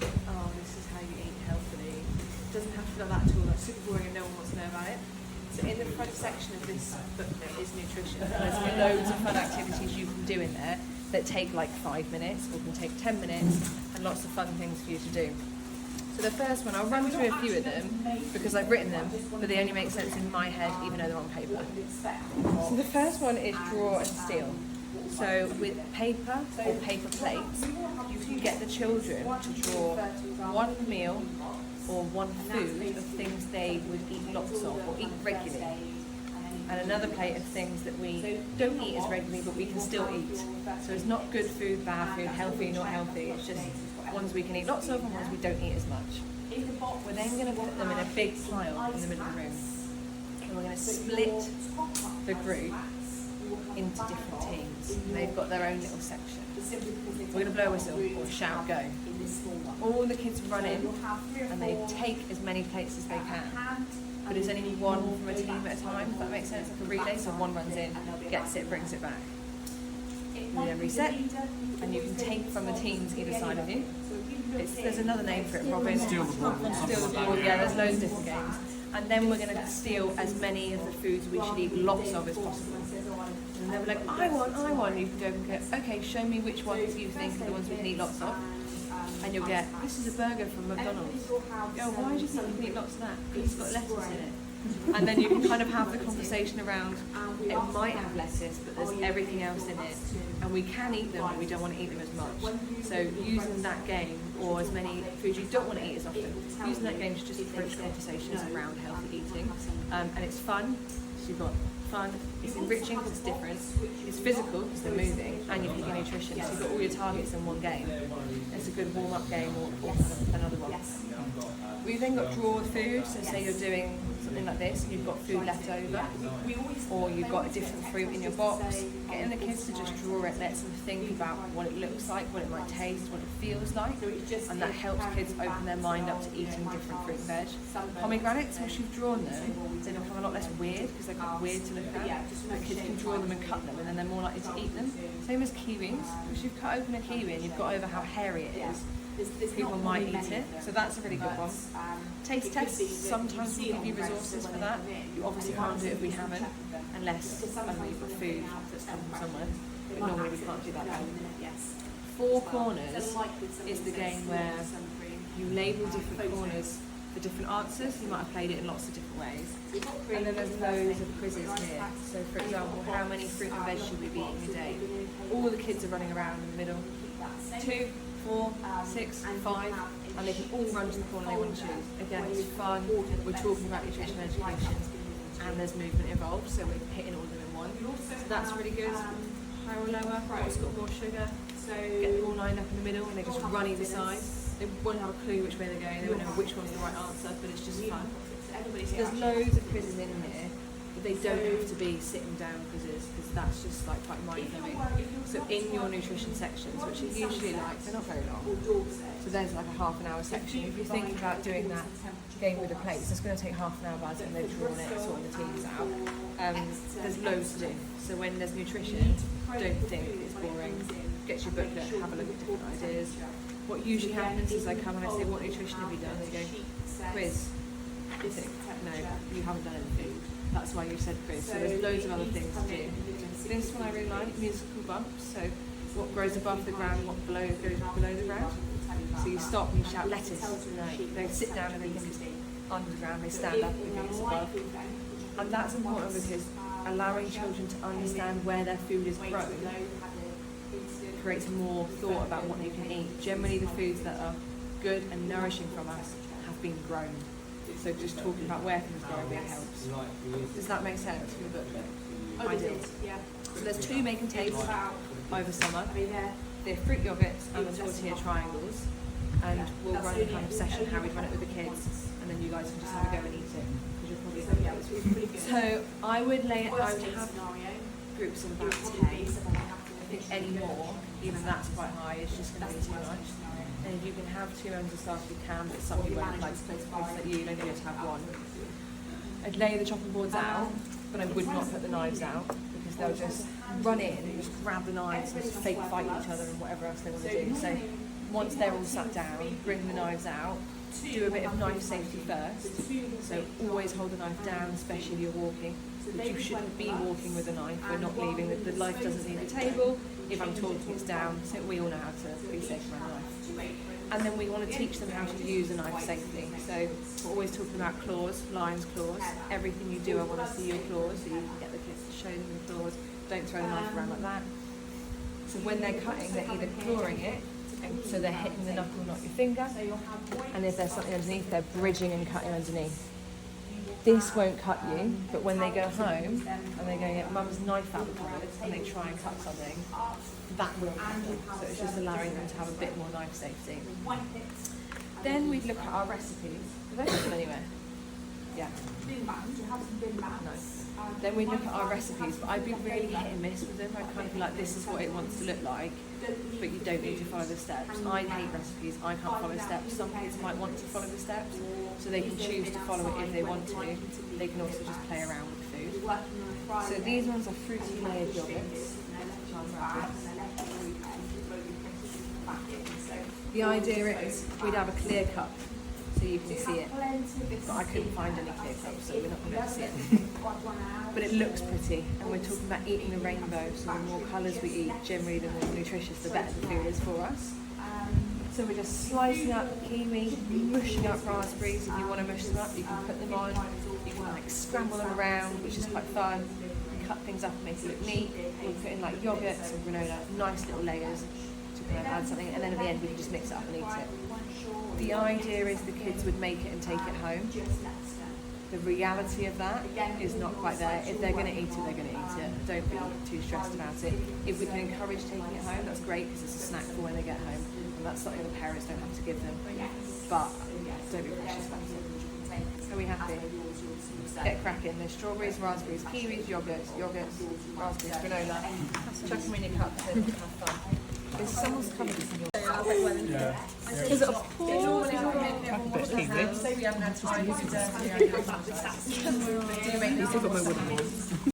oh, this is how you eat healthily. It doesn't have to be like that at all. That's super boring and no one wants to know about it. So in the front section of this booklet is nutrition. There's loads of fun activities you can do in there that take like 5 minutes or can take 10 minutes, and lots of fun things for you to do. So the first one, I'll run through a few of them because I've written them, but they only make sense in my head even though they're on paper. So the first one is draw and steal. So with paper or paper plates, you can get the children to draw one meal or one food of things they would eat lots of or eat regularly, and another plate of things that we don't eat as regularly but we can still eat. So it's not good food, bad food, healthy, not healthy, it's just ones we can eat lots of and ones we don't eat as much. We're then going to put them in a big pile in the middle of the room, and we're going to split the group into different teams, and they've got their own little section. We're going to blow a whistle or shout go. All the kids run in and they take as many plates as they can, but it's only one from a team at a time, if that makes sense, like a relay, so one runs in, gets it, brings it back. You then reset, and you can take from the teams either side of you. There's another name for it, Robin. Steal the board. Steal the board, yeah, there's loads of different games. And then we're going to steal as many of the foods we should eat lots of as possible. And they'll be like, I want. You can go and go, okay, show me which ones you think are the ones we can eat lots of. And you'll get, this is a burger from McDonald's. Go, why do you think you can eat lots of that? Because it's got lettuce in it. And then you can kind of have the conversation around, it might have lettuce, but there's everything else in it. And we can eat them, but we don't want to eat them as much. So using that game, or as many foods you don't want to eat as often, using that game to just approach conversations around healthy eating. And it's fun, so you've got fun, it's enriching because it's different, it's physical because they're moving, and you've got your nutrition, so you've got all your targets in one game. It's a good warm-up game or another one. We've then got draw food, so say you're doing something like this and you've got food left over, or you've got a different fruit in your box, getting the kids to just draw it, lets them think about what it looks like, what it might taste, what it feels like, and that helps kids open their mind up to eating different fruit and veg. Pomegranates, once you've drawn them, they become a lot less weird because they're quite weird to look at. The kids can draw them and cut them, and then they're more likely to eat them. Same as kiwis, because you've cut open a kiwi and you've got over how hairy it is, people might eat it, so that's a really good one. Taste tests, sometimes we give you resources for that. You obviously can't do it if we haven't, unless you've got food that's come from somewhere, but normally we can't do that now. Four corners is the game where you label different corners for different answers. You might have played it in lots of different ways. And then there's loads of quizzes here. So for example, how many fruit and veg should we be eating a day? All the kids are running around in the middle. 2, 4, 6, 5, and they can all run to the corner they want to choose. Again, it's fun, we're talking about nutrition and education, and there's movement involved, so we're hitting all of them in one. So that's really good. Higher or lower, what's got more sugar, get them all lined up in the middle, and they just run either side. They won't have a clue which way they're going, they won't know which one's the right answer, but it's just fun. There's loads of quizzes in here, but they don't have to be sitting down quizzes, because that's just like quite mind-numbing. So in your nutrition sections, which are usually like, they're not very long, so there's like a half an hour section. If you're thinking about doing that game with the plates, it's going to take half an hour by the time they've drawn it, sorting the teams out. There's loads to do. So when there's nutrition, don't think it's boring. Get your booklet, have a look at different ideas. What usually happens is I come and I say, what nutrition have you done? They go, quiz. You think, no, you haven't done anything. That's why you said quiz. So there's loads of other things to do. This one I really like, musical bumps. So what grows above the ground, what goes below the ground. So you stop and you shout lettuce. No, they sit down and they think it's under the ground, they stand up and it's above. And that's important because allowing children to understand where their food is grown creates more thought about what you can eat. Generally the foods that are good and nourishing from us have been grown. So just talking about where things grow really helps. Does that make sense for the booklet? Ideal. So there's 2 make and takes over summer. They're fruit yogurts and the tortilla triangles. And we'll run a kind of session how we'd run it with the kids, and then you guys can just have a go and eat it, because you'll probably have it. So I would have groups of about 10. I think any more, even that's quite high, it's just going to be too much. And if you can have 2 members of staff, you can, but some you won't, like places that you only get to have one. I'd lay the chopping boards out, but I would not put the knives out, because they'll just run in and just grab the knives and just fake fight each other and whatever else they want to do. So once they're all sat down, bring the knives out, do a bit of knife safety first. So always hold the knife down, especially if you're walking, which you shouldn't be walking with a knife. We're not leaving, the knife doesn't need a table. If I'm talking, it's down, so we all know how to be safe around a knife. And then we want to teach them how to use a knife safely. So we're always talking about claws, lion's claws. Everything you do, I want to see your claws, so you can get the kids to show them the claws. Don't throw the knife around like that. So when they're cutting, they're either clawing it, and so they're hitting the knuckle, not your finger, and if there's something underneath, they're bridging and cutting underneath. This won't cut you, but when they go home and they're going to get mum's knife out of the cupboard and they try and cut something, that will happen. So it's just allowing them to have a bit more knife safety. Then we'd look at our recipes. Have I put them anywhere? Yeah. No. Then we look at our recipes, but I'd be really hit and miss with them. I'd kind of be like, this is what it wants to look like, but you don't need to follow the steps. I hate recipes, I can't follow steps. Some kids might want to follow the steps, so they can choose to follow it if they want to. They can also just play around with the food. So these ones are fruity layered yogurts. The idea is we'd have a clear cup, so you can see it, but I couldn't find any clear cups, so we're not going to see it. But it looks pretty, and we're talking about eating the rainbow, so the more colours we eat, generally the more nutritious, the better the food is for us. So we're just slicing up kiwi, mushing up raspberries. If you want to mush them up, you can put them on. You can like scramble them around, which is quite fun. You can cut things up and make it look neat. We'll put in like yogurts and granola, nice little layers to kind of add something, and then at the end we can just mix it up and eat it. The idea is the kids would make it and take it home. The reality of that is not quite there. If they're going to eat it, they're going to eat it. Don't be too stressed about it. If we can encourage taking it home, that's great because it's a snack for when they get home, and that's something the parents don't have to give them. But don't be precious about it. Are we happy? Get cracking. There's strawberries, raspberries, kiwis, yogurts, raspberries, granola. Chuck them in your cups and have fun. Is someone's covered this in your Is it a pool? Say we haven't had time to do you make this?